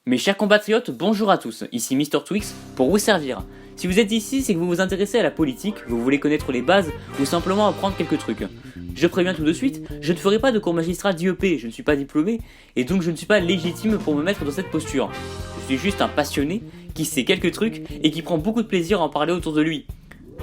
Mes chers compatriotes, bonjour à tous, ici Mister Twix pour vous servir. Si vous êtes ici, c'est que vous vous intéressez à la politique, vous voulez connaître les bases ou simplement apprendre quelques trucs. Je préviens tout de suite, je ne ferai pas de cours magistral d'IEP, je ne suis pas diplômé et donc je ne suis pas légitime pour me mettre dans cette posture. Je suis juste un passionné qui sait quelques trucs et qui prend beaucoup de plaisir à en parler autour de lui.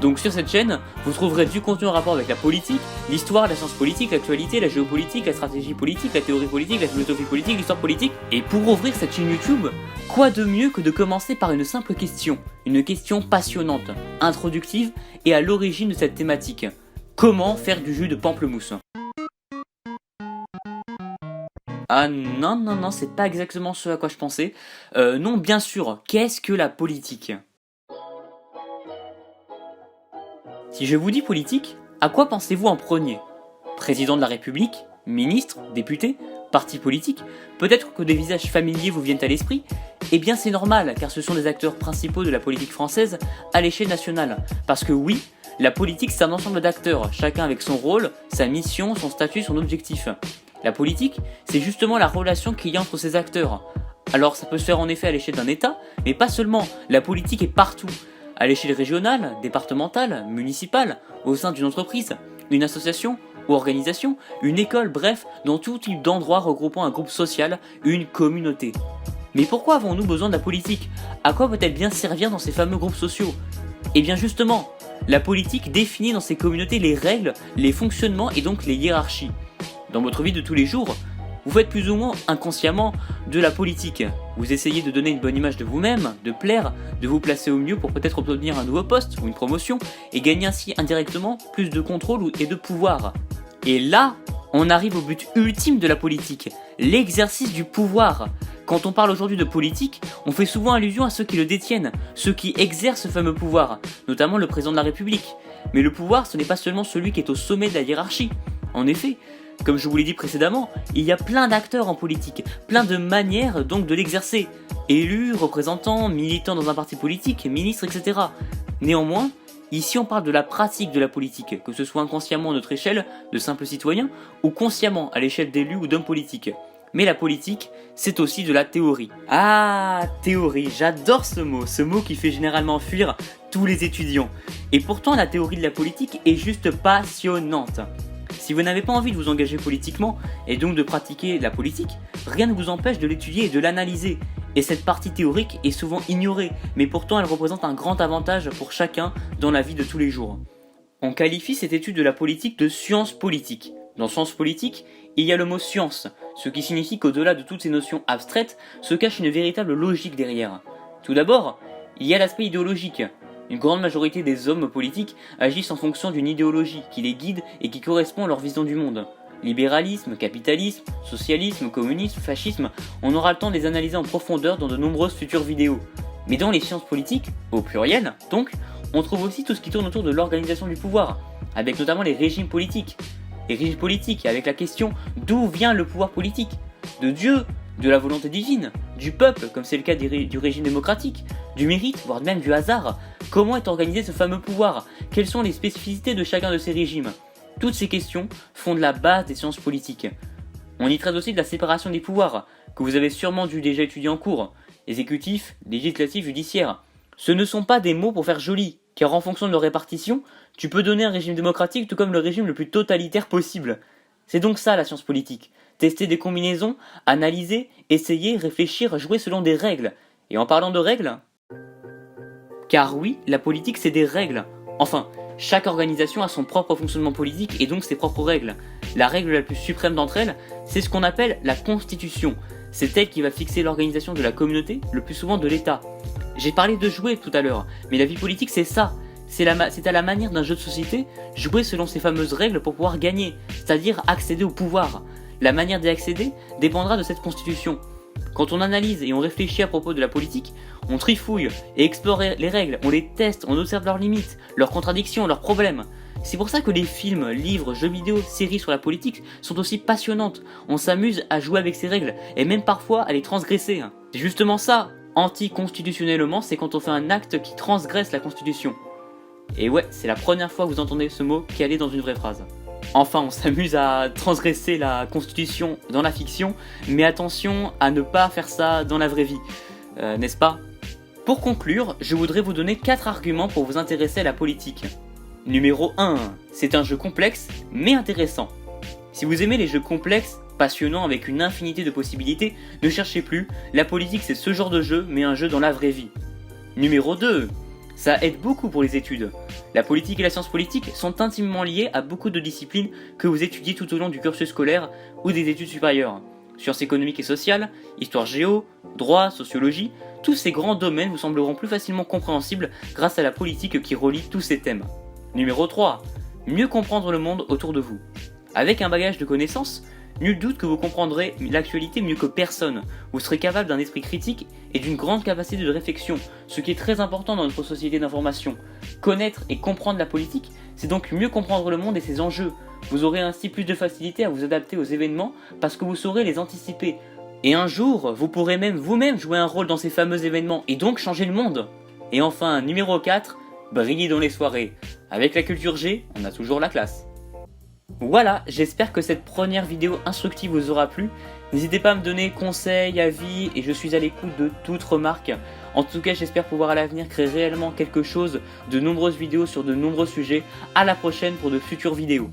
Donc sur cette chaîne, vous trouverez du contenu en rapport avec la politique, l'histoire, la science politique, l'actualité, la géopolitique, la stratégie politique, la théorie politique, la philosophie politique, l'histoire politique. Et pour ouvrir cette chaîne YouTube, quoi de mieux que de commencer par une simple question, une question passionnante, introductive et à l'origine de cette thématique. Comment faire du jus de pamplemousse? Ah non, c'est pas exactement ce à quoi je pensais. Non, bien sûr, qu'est-ce que la politique? Si je vous dis politique, à quoi pensez-vous en premier? Président de la République? Ministre? Député? Parti politique? Peut-être que des visages familiers vous viennent à l'esprit? Eh bien c'est normal, car ce sont des acteurs principaux de la politique française à l'échelle nationale. Parce que oui, la politique c'est un ensemble d'acteurs, chacun avec son rôle, sa mission, son statut, son objectif. La politique, c'est justement la relation qu'il y a entre ces acteurs. Alors ça peut se faire en effet à l'échelle d'un État, mais pas seulement, la politique est partout. À l'échelle régionale, départementale, municipale, au sein d'une entreprise, une association ou organisation, une école, bref, dans tout type d'endroit regroupant un groupe social, une communauté. Mais pourquoi avons-nous besoin de la politique? À quoi peut-elle bien servir dans ces fameux groupes sociaux? Eh bien justement, la politique définit dans ces communautés les règles, les fonctionnements et donc les hiérarchies. Dans votre vie de tous les jours, vous faites plus ou moins inconsciemment de la politique. Vous essayez de donner une bonne image de vous-même, de plaire, de vous placer au mieux pour peut-être obtenir un nouveau poste ou une promotion et gagner ainsi indirectement plus de contrôle et de pouvoir. Et là, on arrive au but ultime de la politique, l'exercice du pouvoir. Quand on parle aujourd'hui de politique, on fait souvent allusion à ceux qui le détiennent, ceux qui exercent ce fameux pouvoir, notamment le président de la République. Mais le pouvoir, ce n'est pas seulement celui qui est au sommet de la hiérarchie. En effet, comme je vous l'ai dit précédemment, il y a plein d'acteurs en politique, plein de manières donc de l'exercer. Élus, représentants, militants dans un parti politique, ministres, etc. Néanmoins, ici on parle de la pratique de la politique, que ce soit inconsciemment à notre échelle, de simples citoyens, ou consciemment à l'échelle d'élus ou d'hommes politiques. Mais la politique, c'est aussi de la théorie. Ah, théorie, j'adore ce mot qui fait généralement fuir tous les étudiants. Et pourtant la théorie de la politique est juste passionnante. Si vous n'avez pas envie de vous engager politiquement, et donc de pratiquer la politique, rien ne vous empêche de l'étudier et de l'analyser. Et cette partie théorique est souvent ignorée, mais pourtant elle représente un grand avantage pour chacun dans la vie de tous les jours. On qualifie cette étude de la politique de science politique. Dans science politique, il y a le mot science, ce qui signifie qu'au-delà de toutes ces notions abstraites, se cache une véritable logique derrière. Tout d'abord, il y a l'aspect idéologique. Une grande majorité des hommes politiques agissent en fonction d'une idéologie qui les guide et qui correspond à leur vision du monde. Libéralisme, capitalisme, socialisme, communisme, fascisme, on aura le temps de les analyser en profondeur dans de nombreuses futures vidéos. Mais dans les sciences politiques, au pluriel donc, on trouve aussi tout ce qui tourne autour de l'organisation du pouvoir, avec notamment les régimes politiques. Les régimes politiques avec la question d'où vient le pouvoir politique? De Dieu? De la volonté divine, du peuple, comme c'est le cas du régime démocratique, du mérite, voire même du hasard. Comment est organisé ce fameux pouvoir? Quelles sont les spécificités de chacun de ces régimes? Toutes ces questions font de la base des sciences politiques. On y traite aussi de la séparation des pouvoirs, que vous avez sûrement dû déjà étudier en cours. Exécutif, législatif, judiciaire. Ce ne sont pas des mots pour faire joli, car en fonction de leur répartition, tu peux donner un régime démocratique tout comme le régime le plus totalitaire possible. C'est donc ça la science politique. Tester des combinaisons, analyser, essayer, réfléchir, jouer selon des règles. Et en parlant de règles, car oui, la politique c'est des règles. Enfin, chaque organisation a son propre fonctionnement politique et donc ses propres règles. La règle la plus suprême d'entre elles, c'est ce qu'on appelle la constitution. C'est elle qui va fixer l'organisation de la communauté, le plus souvent de l'État. J'ai parlé de jouer tout à l'heure, mais la vie politique c'est ça. C'est à la manière d'un jeu de société, jouer selon ces fameuses règles pour pouvoir gagner, c'est-à-dire accéder au pouvoir. La manière d'y accéder dépendra de cette constitution. Quand on analyse et on réfléchit à propos de la politique, on trifouille et explore les règles, on les teste, on observe leurs limites, leurs contradictions, leurs problèmes. C'est pour ça que les films, livres, jeux vidéo, séries sur la politique sont aussi passionnantes. On s'amuse à jouer avec ces règles et même parfois à les transgresser. C'est justement ça, anticonstitutionnellement, c'est quand on fait un acte qui transgresse la constitution. Et ouais, c'est la première fois que vous entendez ce mot calé dans une vraie phrase. Enfin, on s'amuse à transgresser la constitution dans la fiction, mais attention à ne pas faire ça dans la vraie vie, n'est-ce pas? Pour conclure, je voudrais vous donner 4 arguments pour vous intéresser à la politique. Numéro 1, c'est un jeu complexe, mais intéressant. Si vous aimez les jeux complexes, passionnants avec une infinité de possibilités, ne cherchez plus, la politique c'est ce genre de jeu, mais un jeu dans la vraie vie. Numéro 2, ça aide beaucoup pour les études. La politique et la science politique sont intimement liées à beaucoup de disciplines que vous étudiez tout au long du cursus scolaire ou des études supérieures. Sciences économiques et sociales, histoire géo, droit, sociologie, tous ces grands domaines vous sembleront plus facilement compréhensibles grâce à la politique qui relie tous ces thèmes. Numéro 3, mieux comprendre le monde autour de vous. Avec un bagage de connaissances, nul doute que vous comprendrez l'actualité mieux que personne. Vous serez capable d'un esprit critique et d'une grande capacité de réflexion, ce qui est très important dans notre société d'information. Connaître et comprendre la politique, c'est donc mieux comprendre le monde et ses enjeux. Vous aurez ainsi plus de facilité à vous adapter aux événements parce que vous saurez les anticiper. Et un jour, vous pourrez même vous-même jouer un rôle dans ces fameux événements et donc changer le monde. Et enfin, numéro 4, briller dans les soirées. Avec la culture G, on a toujours la classe. Voilà, j'espère que cette première vidéo instructive vous aura plu. N'hésitez pas à me donner conseils, avis, et je suis à l'écoute de toute remarque. En tout cas, j'espère pouvoir à l'avenir créer réellement quelque chose, de nombreuses vidéos sur de nombreux sujets. À la prochaine pour de futures vidéos.